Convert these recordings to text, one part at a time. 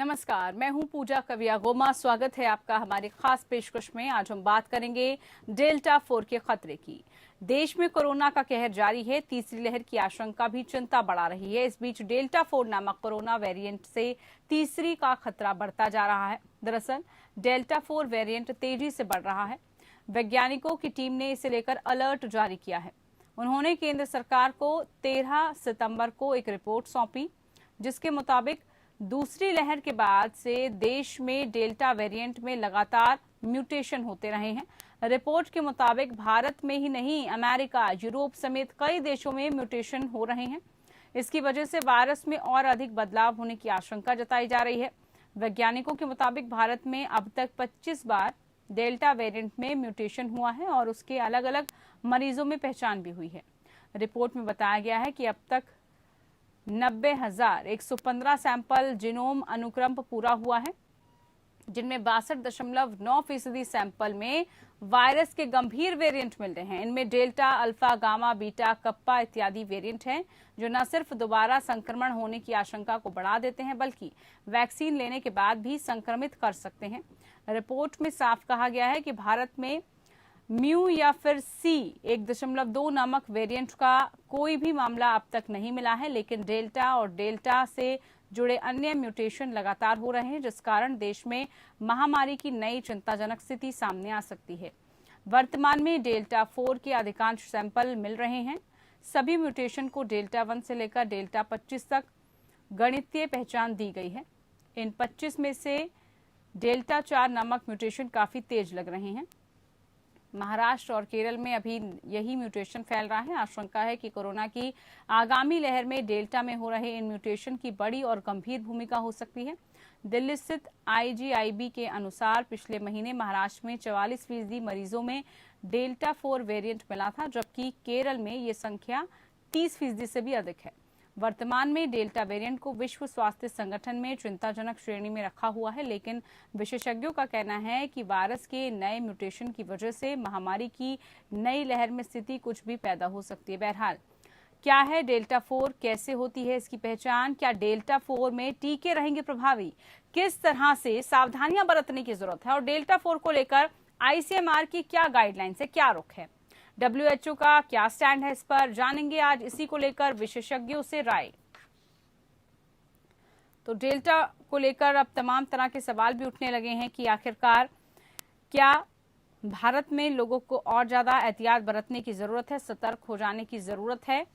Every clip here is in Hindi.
नमस्कार, मैं हूं पूजा कविया गोमा। स्वागत है आपका हमारी खास पेशकश में। आज हम बात करेंगे डेल्टा 4 के खतरे की। देश में कोरोना का कहर जारी है। तीसरी लहर की आशंका भी चिंता बढ़ा रही है। इस बीच डेल्टा 4 नामक कोरोना वेरिएंट से तीसरी का खतरा बढ़ता जा रहा है। दरअसल डेल्टा 4 वेरिएंट तेजी से बढ़ रहा है। वैज्ञानिकों की टीम ने इसे लेकर अलर्ट जारी किया है। उन्होंने केंद्र सरकार को 13 सितंबर को एक रिपोर्ट सौंपी, जिसके मुताबिक दूसरी लहर के बाद से देश में डेल्टा वेरिएंट में लगातार म्यूटेशन होते रहे हैं। रिपोर्ट के मुताबिक भारत में ही नहीं, अमेरिका, यूरोप समेत कई देशों में म्यूटेशन हो रहे हैं। इसकी वजह से वायरस में और अधिक बदलाव होने की आशंका जताई जा रही है। वैज्ञानिकों के मुताबिक भारत में अब तक 25 बार डेल्टा वेरिएंट में म्यूटेशन हुआ है और उसके अलग अलग मरीजों में पहचान भी हुई है। रिपोर्ट में बताया गया है कि अब तक 90,115 सैंपल जीनोम अनुक्रम पूरा हुआ है, जिनमें 62.9% सैंपल में वायरस के गंभीर वेरिएंट मिल रहे हैं। इनमें delta, alpha, gamma, beta, kappa इत्यादि वेरिएंट हैं, जो न सिर्फ दोबारा संक्रमण होने की आशंका को बढ़ा देते हैं, बल्कि वैक्सीन लेने के बाद भी संक्रमित कर सकते हैं। रिपोर्ट में साफ कहा गया है कि भारत में म्यू या फिर C.1.2 नामक वेरिएंट का कोई भी मामला अब तक नहीं मिला है, लेकिन डेल्टा और डेल्टा से जुड़े अन्य म्यूटेशन लगातार हो रहे हैं, जिस कारण देश में महामारी की नई चिंताजनक स्थिति सामने आ सकती है। वर्तमान में डेल्टा 4 के अधिकांश सैंपल मिल रहे हैं। सभी म्यूटेशन को डेल्टा 1 से लेकर डेल्टा 25 तक गणितीय पहचान दी गई है। इन 25 में से डेल्टा 4 नामक म्यूटेशन काफी तेज लग रहे हैं। महाराष्ट्र और केरल में अभी यही म्यूटेशन फैल रहा है। आशंका है कि कोरोना की आगामी लहर में डेल्टा में हो रहे इन म्यूटेशन की बड़ी और गंभीर भूमिका हो सकती है। दिल्ली स्थित IGIB के अनुसार पिछले महीने महाराष्ट्र में 44% मरीजों में डेल्टा 4 वेरिएंट मिला था, जबकि केरल में ये संख्या 30% से भी अधिक है। वर्तमान में डेल्टा वेरिएंट को विश्व स्वास्थ्य संगठन में चिंताजनक श्रेणी में रखा हुआ है, लेकिन विशेषज्ञों का कहना है कि वायरस के नए म्यूटेशन की वजह से महामारी की नई लहर में स्थिति कुछ भी पैदा हो सकती है। बहरहाल, क्या है डेल्टा 4, कैसे होती है इसकी पहचान, क्या डेल्टा 4 में टीके रहेंगे प्रभावी, किस तरह से सावधानियां बरतने की जरूरत है और डेल्टा 4 को लेकर ICMR की क्या गाइडलाइंस है, क्या रुख है, WHO का क्या स्टैंड है, इस पर जानेंगे आज इसी को लेकर विशेषज्ञों से राय। तो डेल्टा को लेकर अब तमाम तरह के सवाल भी उठने लगे हैं कि आखिरकार क्या भारत में लोगों को और ज्यादा एहतियात बरतने की जरूरत है, सतर्क हो जाने की जरूरत है,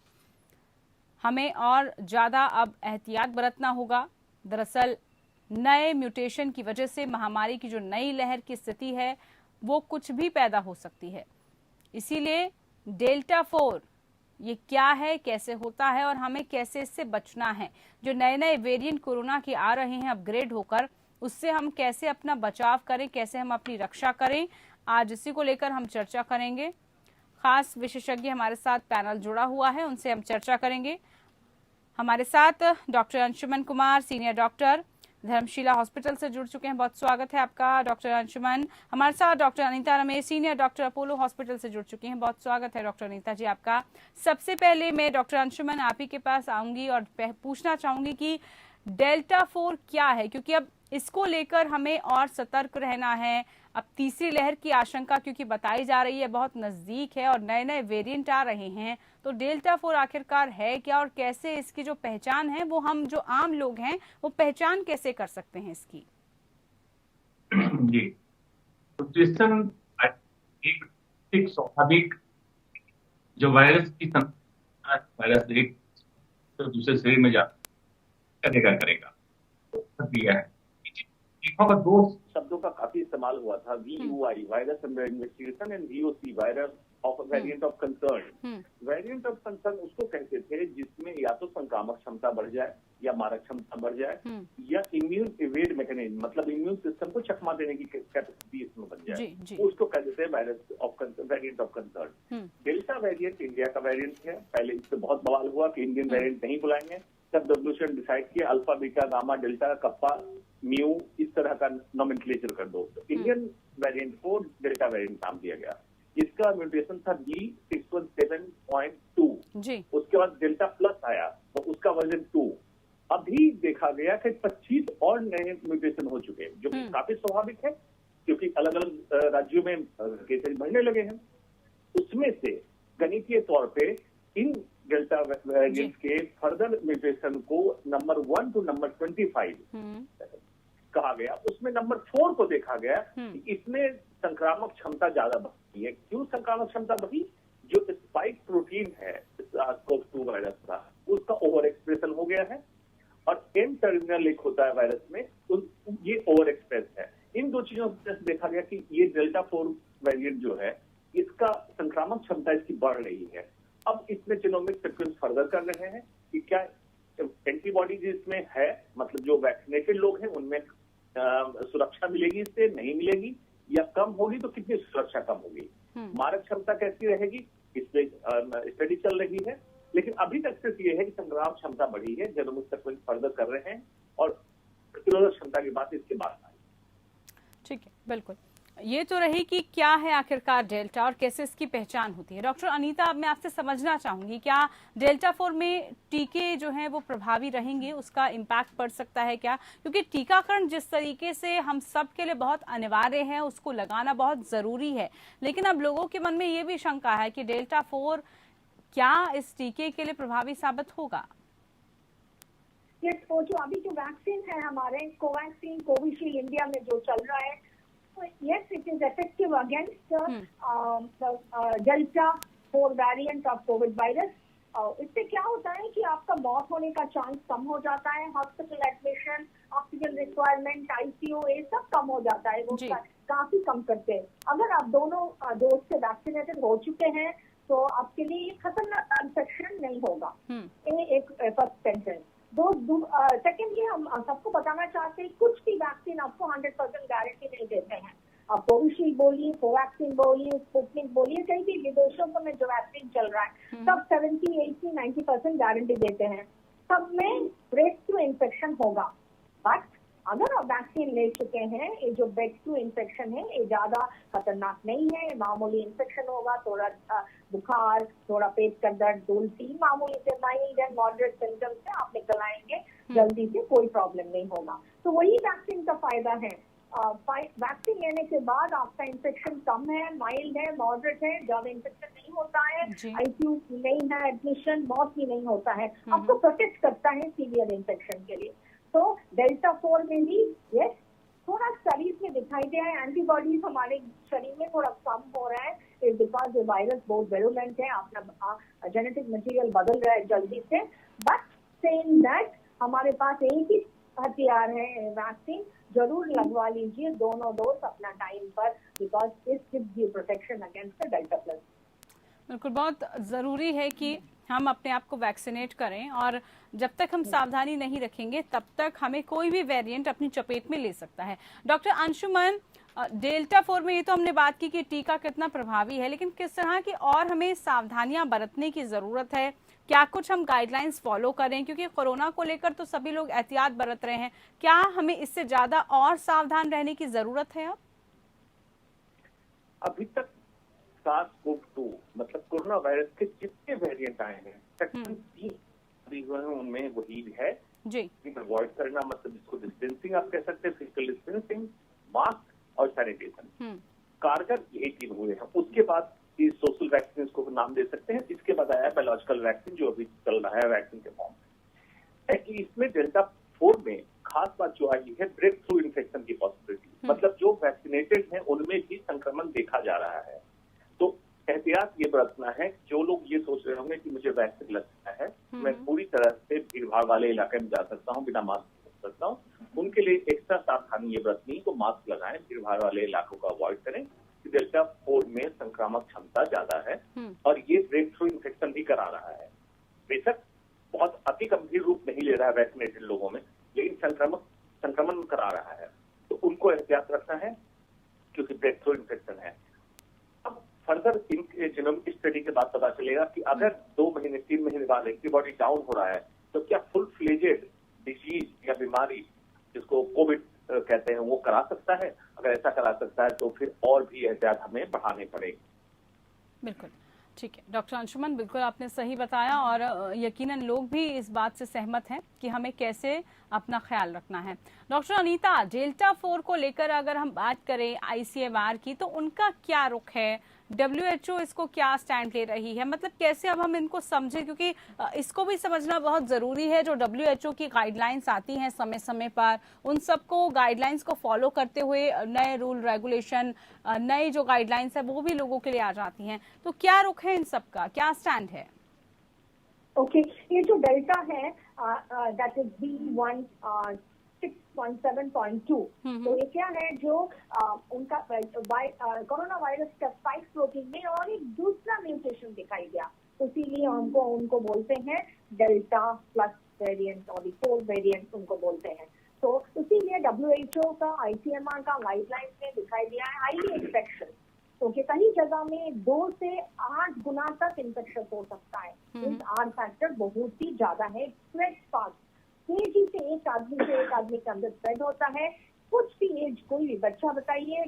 हमें और ज्यादा अब एहतियात बरतना होगा। दरअसल नए म्यूटेशन की वजह से महामारी की जो नई लहर की स्थिति है वो कुछ भी पैदा हो सकती है। इसीलिए डेल्टा 4 ये क्या है, कैसे होता है और हमें कैसे इससे बचना है। जो नए नए वेरिएंट कोरोना के आ रहे हैं अपग्रेड होकर, उससे हम कैसे अपना बचाव करें, कैसे हम अपनी रक्षा करें, आज इसी को लेकर हम चर्चा करेंगे। खास विशेषज्ञ हमारे साथ पैनल जुड़ा हुआ है, उनसे हम चर्चा करेंगे। हमारे साथ doctor Anshuman Kumar, senior doctor, Dharamshila hospital से जुड़ चुके हैं। बहुत स्वागत है आपका डॉक्टर अंशुमन। हमारे साथ doctor Anita Ramesh, senior doctor, Apollo hospital से जुड़ चुकी हैं। बहुत स्वागत है डॉक्टर अनीता जी आपका। सबसे पहले मैं डॉक्टर अंशुमन आप ही के पास आऊंगी और पूछना चाहूंगी कि डेल्टा 4 क्या है, क्योंकि अब इसको लेकर हमें और सतर्क रहना है। अब तीसरी लहर की आशंका क्योंकि बताई जा रही है बहुत नजदीक है और नए नए वेरिएंट आ रहे हैं, तो डेल्टा 4 आखिरकार है क्या और कैसे इसकी जो पहचान है वो हम जो आम लोग हैं वो पहचान कैसे कर सकते हैं इसकी? जी, म्यूटेशन एक स्वाभाविक जो वायरस की वायरस एक तो दूसरे शरीर में जा करेगा प्रक्रिया है। का दो शब्दों का काफी इस्तेमाल हुआ था, VUI virus under investigation and VOC virus of variant of concern. Variant of concern उसको कहते थे जिसमें या तो संक्रामक क्षमता बढ़ जाए या मारक क्षमता बढ़ जाए या इम्यून इवेड मैकेनिज्म, मतलब इम्यून सिस्टम को चकमा देने की कैपेसिटी इसमें बन जाए, उसको कहते थे virus of variant of concern. Delta variant India का वेरिएंट है। पहले इससे बहुत बवाल हुआ कि इंडियन वेरिएंट नहीं बुलाएंगे, तब WHO ने डिसाइड किया alpha, beta, gamma, delta, kappa, mu इस तरह का नोमेनक्लेचर कर दो। तो इंडियन वेरिएंट को डेल्टा वेरिएंट नाम दिया गया। इसका म्यूटेशन था B617.2। उसके बाद डेल्टा प्लस आया तो उसका वर्जन 2। अभी देखा देखा गया कि 25 और नए म्यूटेशन हो चुके हैं, जो कि काफी स्वाभाविक है क्योंकि अलग अलग राज्यों में केसेस बढ़ने लगे हैं। उसमें से गणितीय तौर पे इन डेल्टा वेरिएंट के फर्दर म्यूटेशन को नंबर 1 टू नंबर 25 कहा गया। उसमें नंबर 4 को देखा गया कि इसमें संक्रामक क्षमता ज्यादा बढ़ी है। क्यों संक्रामक क्षमता बढ़ी? जो स्पाइक प्रोटीन है SARS-CoV-2 वायरस का, उसका ओवर एक्सप्रेशन हो गया है और एम टर्मिनल एक होता है वायरस में, ये ओवर एक्सप्रेस है। इन दो चीजों से देखा गया कि ये डेल्टा 4 वेरिएंट जो है, इसका संक्रामक क्षमता इसकी बढ़ रही है। अब इसमें जीनोमिक सीक्वेंस फर्दर कर रहे हैं कि क्या एंटीबॉडीज इसमें है, मतलब जो वैक्सीनेटेड लोग हैं उनमें सुरक्षा मिलेगी, इससे नहीं मिलेगी, या कम होगी तो कितनी सुरक्षा कम होगी, मारक क्षमता कैसी रहेगी, इस पे स्टडी चल रही है। लेकिन अभी तक सिर्फ ये है कि संग्राम क्षमता बढ़ी है, जीनोमिक सीक्वेंस फर्दर कर रहे हैं और प्रतिरोधक क्षमता की बात इसके बाद आई। ठीक है, बिल्कुल। ये तो रही कि क्या है आखिरकार डेल्टा और कैसे इसकी पहचान होती है। डॉक्टर अनीता, अब मैं आपसे समझना चाहूंगी, क्या डेल्टा 4 में टीके जो हैं वो प्रभावी रहेंगे, उसका इम्पैक्ट पड़ सकता है क्या? क्योंकि टीकाकरण जिस तरीके से हम सब के लिए बहुत अनिवार्य है, उसको लगाना बहुत जरूरी है, लेकिन अब लोगों के मन में ये भी शंका है कि डेल्टा 4 क्या इस टीके के लिए प्रभावी साबित होगा? ये तो जो अभी जो वैक्सीन है हमारे कोवैक्सीन, कोविशील्ड इंडिया में जो चल रहा है, yes, it is effective against the Delta 4 variant of COVID virus. इससे क्या होता है कि आपका मौत होने का चांस कम हो जाता है, hospital admission, oxygen requirement, ICU, ये सब कम हो जाता है, वो काफी कम करते हैं। अगर आप दोनों डोज से वैक्सीनेटेड हो चुके हैं तो आपके लिए खतरनाक इंफेक्शन नहीं होगा। ये एक फर्स्ट सेंटेंस। सेकेंडली, हम सबको बताना चाहते हैं कुछ भी वैक्सीन आपको 100% गारंटी नहीं देते हैं। आप कोविशील्ड बोलिए, कोवैक्सीन बोलिए, स्पुतनिक बोलिए, कई भी विदेशों में जो वैक्सीन चल रहा है सब 70, 80, 90% गारंटी देते हैं। सब में ब्रेक थ्रू इन्फेक्शन होगा, बट अगर आप वैक्सीन ले चुके हैं, ये जो ब्रेक थ्रू इन्फेक्शन है ये ज्यादा खतरनाक नहीं है, मामूली इन्फेक्शन होगा, थोड़ा बुखार, थोड़ा पेट का दर्द, उल्टी, मामूली से माइल्ड एंड मॉडरेट सिम्टम्स से आप निकल आएंगे जल्दी से, कोई प्रॉब्लम नहीं होगा। तो वही वैक्सीन का फायदा है। वैक्सीन लेने के बाद आपका इन्फेक्शन कम है, माइल्ड है, मॉडरेट है, ज्यादा इन्फेक्शन नहीं होता है, ICU नहीं है, एडमिशन, मौत भी नहीं होता है, आपको प्रोटेक्ट करता है सीवियर इन्फेक्शन के लिए। तो डेल्टा 4 में भी यस थोड़ा शरीर में दिखाई दिया है, एंटीबॉडीज हमारे शरीर में थोड़ा कम हो रहा है, बिकॉज ये वायरस बहुत वेरुलेंट है, अपना जेनेटिक मटेरियल बदल रहा है जल्दी से। बट सेइंग दैट हमारे पास एक ही हथियार है वैक्सीन, जरूर लगवा लीजिए दोनों डोज अपना टाइम पर, because it gives you protection against the delta plus. बिल्कुल, बहुत ज़रूरी है कि हम अपने आप को वैक्सीनेट करें, और जब तक हम सावधानी नहीं रखेंगे तब तक हमें कोई भी वेरिएंट अपनी चपेट में ले सकता है। डॉक्टर अंशुमन, डेल्टा 4 में ये तो हमने बात की कि टीका कितना प्रभावी है, लेकिन किस तरह की और हमें सावधानियां बरतने की ज़रूरत है? क्या कुछ हम गाइडलाइंस फॉलो करें? क्योंकि कोरोना को लेकर तो सभी लोग एहतियात बरत रहे हैं, क्या हमें इससे ज़्यादा और सावधान रहने की ज़रूरत है? अभी तक SARS-CoV-2 मतलब कोरोना वायरस के जितने वेरिएंट आए हैं, तकरीबन 3 हुए हैं, उनमें वही है जी, अवॉइड करना, मतलब इसको डिस्टेंसिंग आप कह सकते हैं, फिजिकल डिस्टेंसिंग, मास्क और सैनिटेशन, कारगर यही 3 हुए हैं। उसके बाद इस सोशल वैक्सीन को नाम दे सकते हैं। इसके बाद आया बायोलॉजिकल वैक्सीन जो अभी चल रहा है वैक्सीन के फॉर्म में। इसमें डेल्टा 4 में खास बात जो आई है ब्रेक थ्रू इन्फेक्शन की पॉसिबिलिटी, मतलब जो वैक्सीनेटेड हैं उनमें भी संक्रमण देखा जा रहा है। तो एहतियात ये बरतना है, जो लोग ये सोच रहे होंगे कि मुझे वैक्सीन लगता है, मैं पूरी तरह से भीड़ भाड़ वाले इलाके में जा सकता हूँ, बिना मास्क कर सकता हूँ, उनके लिए एक्स्ट्रा सावधानी ये बरतनी, तो मास्क लगाएं, भीड़ भाड़ वाले इलाकों को अवॉइड करें। डेल्टा 4 में संक्रामक क्षमता ज्यादा है और ये ब्रेक थ्रू इन्फेक्शन भी करा रहा है। बेशक बहुत अति गंभीर रूप नहीं ले रहा है वैक्सीनेटेड लोगों में, लेकिन संक्रमण करा रहा है, तो उनको एहतियात रखना है क्योंकि ब्रेक थ्रू इन्फेक्शन है। अब फर्दर इन जीनोमिक स्टडी के बाद पता चलेगा कि अगर 2 महीने 3 महीने बाद एंटीबॉडी डाउन हो रहा है तो क्या फुल फ्लेजेड डिजीज या बीमारी जिसको कोविड कहते हैं वो करा सकता है। अगर ऐसा करा सकता है तो फिर और भी एहतियात हमें बढ़ाने पड़ेंगे। बिल्कुल ठीक है डॉक्टर अंशुमन, बिल्कुल आपने सही बताया और यकीनन लोग भी इस बात से सहमत हैं कि हमें कैसे अपना ख्याल रखना है। डॉक्टर अनीता, डेल्टा 4 को लेकर अगर हम बात करें ICMR की, तो उनका क्या रुख है? WHO इसको क्या स्टैंड ले रही है? मतलब कैसे अब हम इनको समझें, क्योंकि इसको भी समझना बहुत जरूरी है। जो WHO की गाइडलाइंस आती हैं समय समय पर, उन सबको गाइडलाइंस को फॉलो करते हुए नए रूल रेगुलेशन, नई जो गाइडलाइंस है वो भी लोगों के लिए आ जाती हैं। तो क्या रुख है इन सब का, क्या स्टैंड है? ओके, ये जो डेल्टा है दैट इज B1617.2, तो ये क्या है, जो उनका कोरोना वायरस का स्पाइक प्रोटीन में और एक दूसरा म्यूटेशन दिखाई गया, तो इसीलिए हमको उनको बोलते हैं डेल्टा प्लस वेरिएंट और 4 वेरिएंट उनको बोलते हैं। तो इसीलिए WHO का ICMR का गाइडलाइंस में दिखाई दिया है हाईली इन्फेक्शन, क्योंकि कई जगह में 2 से 8 गुना तक इन्फेक्शन हो सकता है। इस R फैक्टर बहुत ही ज्यादा है, स्प्रेड फास्ट, तेजी से एक आदमी से एक आदमी के अंदर स्प्रेड होता है। कुछ भी एज, कोई भी बच्चा बताइए,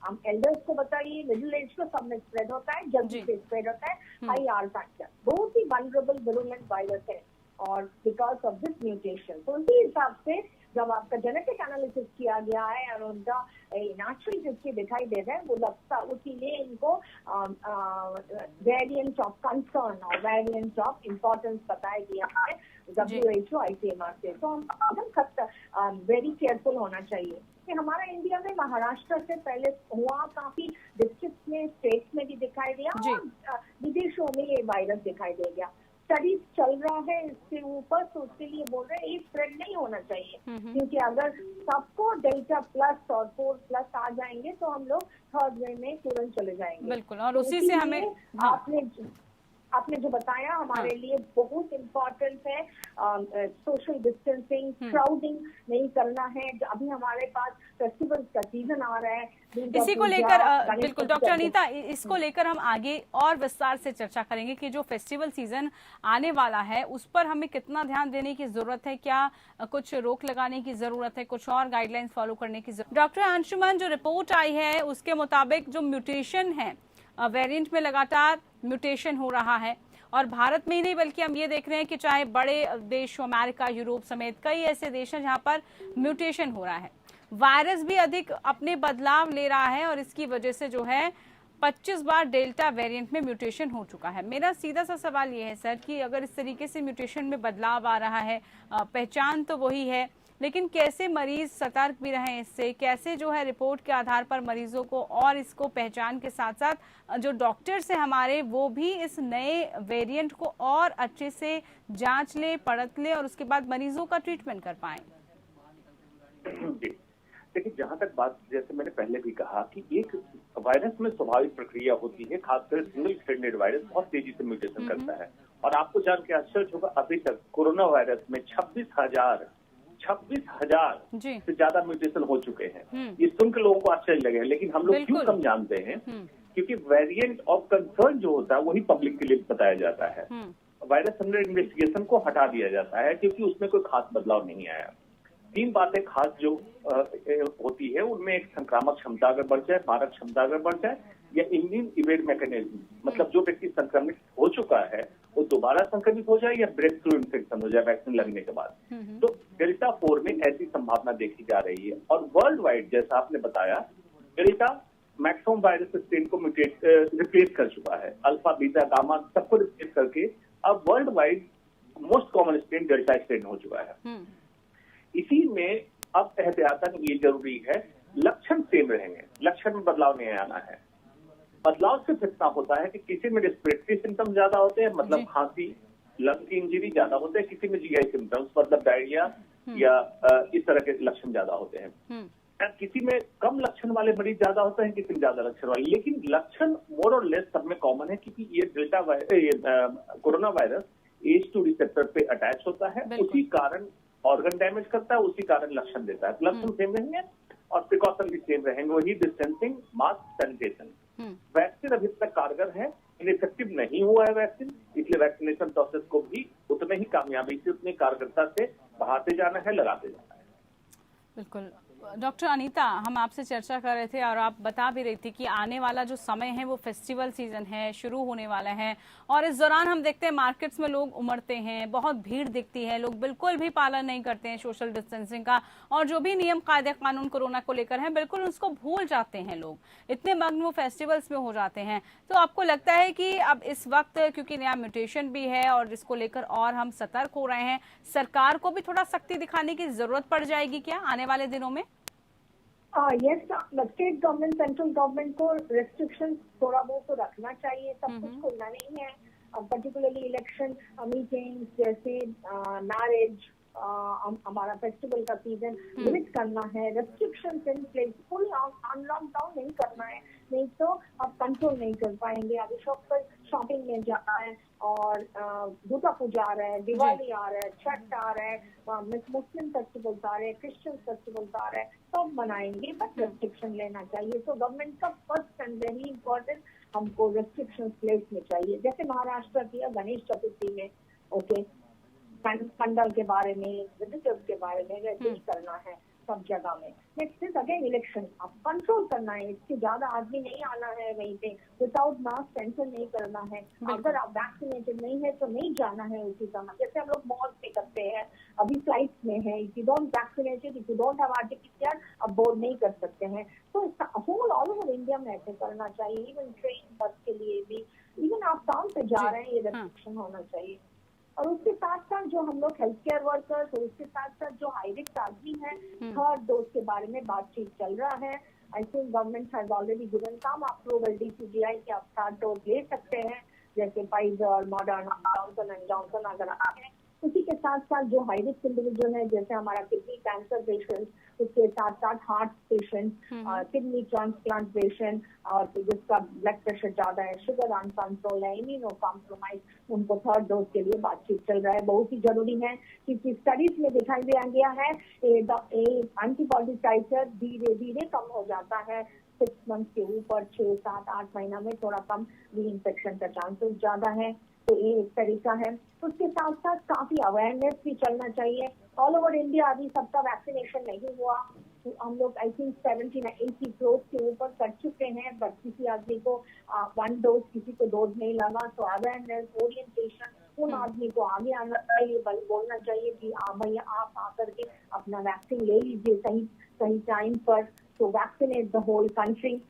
हम एल्डर्स को बताइए, मिडिल एज को, सब में स्प्रेड होता है, जल्दी से स्प्रेड होता है। हाई R फैक्टर, बहुत ही वल्नरेबल विरुलेंट वायरस है और बिकॉज ऑफ दिस म्यूटेशन, तो उसी हिसाब से जब आपका जेनेटिक एनालिसिस किया गया है और उनका नेचुरल जिसके दिखाई दे रहे हैं, वो लगता, उसीलिए इनको वेरिएंट ऑफ कंसर्न और वेरिएंट ऑफ इम्पोर्टेंस बताया गया है WHO ICMR से। तो हम एकदम वेरी केयरफुल होना चाहिए कि हमारा इंडिया में महाराष्ट्र से पहले हुआ, काफी डिस्ट्रिक्ट में, स्टेट्स में भी दिखाई दिया और विदेशों में ये वायरस दिखाई दे गया। स्टडीज चल रहा है इसके ऊपर, तो उसके लिए बोल रहे हैं ये स्प्रेड नहीं होना चाहिए, क्योंकि अगर सबको डेल्टा प्लस और 4 प्लस आ जाएंगे तो हम लोग थर्ड वेव में तुरंत चले जाएंगे। बिल्कुल, और उसी से हमें आपने जो बताया हमारे लिए बहुत इम्पोर्टेंट है, सोशल डिस्टेंसिंग, क्राउडिंग नहीं करना है। अभी हमारे पास फेस्टिवल्स का सीजन आ रहा है, इसी को लेकर बिल्कुल डॉक्टर अनीता, इसको लेकर हम आगे और विस्तार से चर्चा करेंगे कि जो फेस्टिवल सीजन आने वाला है उस पर हमें कितना ध्यान देने की जरूरत है, क्या कुछ रोक लगाने की जरूरत है, कुछ और गाइडलाइंस फॉलो करने की जरूरत। डॉक्टर अंशुमन, जो रिपोर्ट आई है उसके मुताबिक जो म्यूटेशन है, वेरिएंट में लगातार म्यूटेशन हो रहा है और भारत में ही नहीं बल्कि हम ये देख रहे हैं कि चाहे बड़े देश, अमेरिका, यूरोप समेत कई ऐसे देश हैं जहां पर म्यूटेशन हो रहा है। वायरस भी अधिक अपने बदलाव ले रहा है और इसकी वजह से जो है 25 बार डेल्टा वेरिएंट में म्यूटेशन हो चुका है। मेरा सीधा सा सवाल ये है सर कि अगर इस तरीके से म्यूटेशन में बदलाव आ रहा है, पहचान तो वही है, लेकिन कैसे मरीज सतर्क भी रहें इससे, कैसे जो है रिपोर्ट के आधार पर मरीजों को और इसको पहचान के साथ साथ जो डॉक्टर्स हैं हमारे वो भी इस नए वेरिएंट को और अच्छे से जांच ले, परख ले और उसके बाद मरीजों का ट्रीटमेंट कर पाएं। देखिए, जहां तक बात, जैसे मैंने पहले भी कहा कि एक वायरस में स्वाभाविक प्रक्रिया होती है, खासकर सिंगल स्ट्रैंडेड वायरस बहुत तेजी से म्यूटेशन करता है। और आपको जान के आश्चर्य होगा, अभी तक कोरोना वायरस में 26,000 से ज्यादा म्यूटेशन हो चुके हैं। ये सुनकर लोगों को आश्चर्य लगे, लेकिन हम लोग क्यों कम जानते हैं? क्योंकि वेरिएंट ऑफ कंसर्न जो होता है वही पब्लिक के लिए बताया जाता है। वायरस अंडर इन्वेस्टिगेशन को हटा दिया जाता है क्योंकि उसमें कोई खास बदलाव नहीं आया। 3 बातें खास जो होती है उनमें एक संक्रामक क्षमता अगर बढ़ जाए, मारक क्षमता अगर बढ़ जाए, या इम्यून इवेड मैकेनिज्म, मतलब जो व्यक्ति संक्रमित हो चुका है वो दोबारा संक्रमित हो जाए या ब्रेक थ्रू इन्फेक्शन हो जाए वैक्सीन लगने के बाद। तो डेल्टा 4 में ऐसी संभावना देखी जा रही है। और वर्ल्ड वाइड, जैसा आपने बताया, डेल्टा मैक्सिमम वायरस स्ट्रेन को रिप्लेस कर चुका है। अल्फा, बीटा, गामा सबको रिप्लेस करके अब world wide most common strain delta strain हो चुका है। इसी में अब एहतियातन ये जरूरी है, लक्षण सेम रहेंगे, लक्षण में बदलाव नहीं आना है। बदलाव सिर्फ इतना होता है कि किसी में रेस्पिरेटरी सिम्टम ज्यादा होते हैं, मतलब खांसी, लंग की इंजरी ज्यादा होते हैं, किसी में GI सिम्टम्स मतलब डायरिया या इस तरह के लक्षण ज्यादा होते हैं। किसी में कम लक्षण वाले मरीज ज्यादा होते हैं, किसी में ज्यादा लक्षण वाले, लेकिन लक्षण मोर और लेस सब में कॉमन है क्योंकि ये कोरोना वायरस ACE2 रिसेप्टर पे अटैच होता है, उसी कारण ऑर्गन डैमेज करता है, उसी कारण लक्षण देता है। लक्षण सेम रहेंगे और प्रिकॉशन भी सेम रहेंगे, वही डिस्टेंसिंग, मास्क, सैनिटेशन। वैक्सीन अभी तक कारगर है, इनइफेक्टिव नहीं हुआ है वैक्सीन, इसलिए वैक्सीनेशन प्रोसेस को भी उतने ही कामयाबी से, उतनी कारगरता से बढ़ाते जाना है, लगाते जाना है। बिल्कुल। डॉक्टर अनीता, हम आपसे चर्चा कर रहे थे और आप बता भी रही थी कि आने वाला जो समय है वो फेस्टिवल सीजन है, शुरू होने वाला है और इस दौरान हम देखते हैं मार्केट्स में लोग उमड़ते हैं, बहुत भीड़ दिखती है, लोग बिल्कुल भी पालन नहीं करते हैं सोशल डिस्टेंसिंग का और जो भी नियम कायदे कानून कोरोना को लेकर हैं बिल्कुल उसको भूल जाते हैं लोग, इतने मग्न वो फेस्टिवल्स में हो जाते हैं। तो आपको लगता है कि अब इस वक्त क्योंकि नया म्यूटेशन भी है और इसको लेकर और हम सतर्क हो रहे हैं, सरकार को भी थोड़ा सख्ती दिखाने की जरूरत पड़ जाएगी क्या आने वाले दिनों में? Yes, state government central government को रेस्ट्रिक्शन थोड़ा बहुत तो रखना चाहिए, सब कुछ खुलना नहीं है। पर्टिकुलरली इलेक्शन मीटिंग्स जैसे मैरिज, हमारा फेस्टिवल का सीजन लिमिट करना है, restriction in place, full unlockdown नहीं करना है, नहीं तो आप कंट्रोल नहीं कर पाएंगे। अभी शॉप पर शॉपिंग में जा रहा है और दुर्गा पूजा आ रहा है, दिवाली आ रहा है, छठ आ रहा है, मुस्लिम फेस्टिवल्स आ रहे हैं, क्रिश्चियन फेस्टिवल्स आ रहे हैं, सब मनाएंगे, बट रेस्ट्रिक्शन लेना चाहिए। तो गवर्नमेंट का फर्स्ट एंड वेरी इंपॉर्टेंट हमको रेस्ट्रिक्शन प्लेस में चाहिए, जैसे महाराष्ट्र किया गणेश चतुर्थी में, ओके, पंडाल के बारे में, विजिटर्स के बारे में वैसे ही करना है सब जगह में। नेक्स्ट इज अगेन इलेक्शन, अब कंट्रोल करना है, इससे ज्यादा आदमी नहीं आना है वहीं पे, विदाउट मास्क एंटर नहीं करना है। अगर आप वैक्सीनेटेड नहीं है तो नहीं जाना है उसी समय, जैसे हम लोग मॉल पे करते हैं, अभी फ्लाइट्स में है, if you don't vaccinated, if you don't have RTPCR, अब बोर्ड नहीं कर सकते हैं। तो होल ऑल ओवर इंडिया में ऐसे करना चाहिए, इवन ट्रेन बस के लिए भी, इवन आप काम पे जा रहे हैं ये रेस्ट्रिक्शन होना चाहिए। और उसके साथ साथ जो हम लोग हेल्थ केयर वर्कर्स और उसके साथ साथ जो हाई रिस्क आदमी है, थर्ड डोज के बारे में बातचीत चल रहा है। I think government has already given some approval DCGI के आप थर्ड डोज ले सकते हैं, जैसे Pfizer, Moderna, Johnson and Johnson अगर आए। उसी के साथ साथ जो हाई रिस्क इंडिविजुअल है, जैसे हमारा किडनी कैंसर पेशेंट, उसके साथ साथ heart patient, kidney transplant patient, और जिसका ब्लड प्रेशर ज्यादा है, शुगर अनकंट्रोल है, इम्यूनो कॉम्प्रोमाइज, उनको थर्ड डोज के लिए बातचीत चल रहा है। बहुत ही जरूरी है क्योंकि स्टडीज में दिखाई दिया गया है एंटीबॉडी टाइटर धीरे धीरे कम हो जाता है 6 मंथ के ऊपर, 6, 7, 8 महीना में थोड़ा कम री इन्फेक्शन का चांसेस ज्यादा है। तो ये एक तरीका है। उसके साथ साथ काफी अवेयरनेस भी चलना चाहिए। ऑल ओवर इंडिया अभी सबका वैक्सीनेशन नहीं हुआ, तो हम लोग आई थिंक 70-80 करोड़ के ऊपर कर चुके हैं, बट किसी आदमी को 1 डोज, किसी को डोज नहीं लगा। तो अवेयरनेस, ओरिएंटेशन, उन आदमी को आगे आना चाहिए, बोलना चाहिए कि भैया आप आकर के अपना वैक्सीन ले लीजिए सही टाइम पर। तो वैक्सीनेट द होल कंट्री।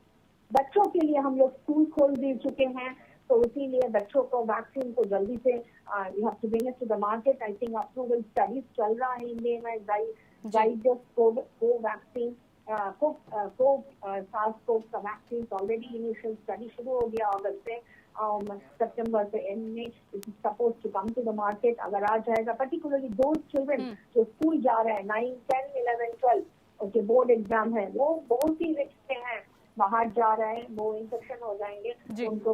बच्चों के लिए हम लोग स्कूल खोल दे चुके हैं, तो इसीलिए बच्चों को वैक्सीन को जल्दी से you have to bring it to the market. I think approval studies चल रहा है इंडिया में, जाइडस कोवैक्सीन, SARS-CoV का वैक्सीन ऑलरेडी इनिशियल स्टडी शुरू हो गया अगस्त से, सितंबर से एंड में it is suppose to come to the market. अगर आ जाएगा, पर्टिकुलरली दोज चिल्ड्रन जो स्कूल जा रहे हैं 9, 10, 11, 12, ओके, बोर्ड एग्जाम है, वो बहुत ही रिस्क में है, बाहर जा रहे हैं, वो इन्फेक्शन हो जाएंगे, उनको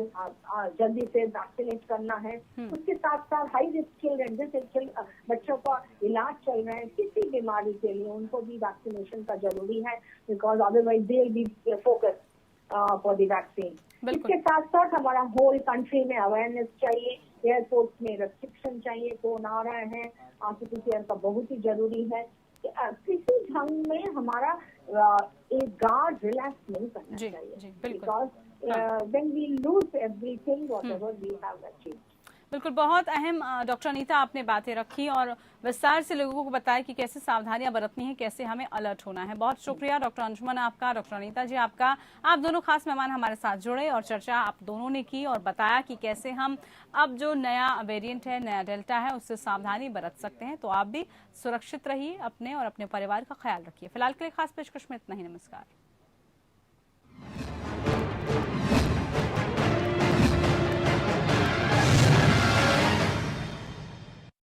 जल्दी से वैक्सीनेट करना है। उसके साथ साथ हाई रिस्क चिल्ड्रन, जैसे बच्चों का इलाज चल रहा है किसी बीमारी के लिए, उनको भी वैक्सीनेशन का जरूरी है, because otherwise they will be focus for the vaccine. इसके साथ साथ हमारा होल कंट्री में अवेयरनेस चाहिए, एयरपोर्ट में रेस्ट्रिक्शन चाहिए, कौन आ रहे हैं, RT-PCR का बहुत ही जरूरी है। किसी ढंग में हमारा एक गार्ड रिलैक्स नहीं करना चाहिए, because then we lose everything whatever we have achieved. बिल्कुल, बहुत अहम डॉक्टर अनीता आपने बातें रखी और विस्तार से लोगों को बताया कि कैसे सावधानियां बरतनी है, कैसे हमें अलर्ट होना है। बहुत शुक्रिया डॉक्टर अंशुमन आपका, डॉक्टर अनीता जी आपका। आप दोनों खास मेहमान हमारे साथ जुड़े और चर्चा आप दोनों ने की और बताया कि कैसे हम अब जो नया वेरिएंट है, नया डेल्टा है, उससे सावधानी बरत सकते हैं। तो आप भी सुरक्षित रहिए, अपने और अपने परिवार का ख्याल रखिए। फिलहाल के लिए खास पेशकश में इतना ही। नमस्कार।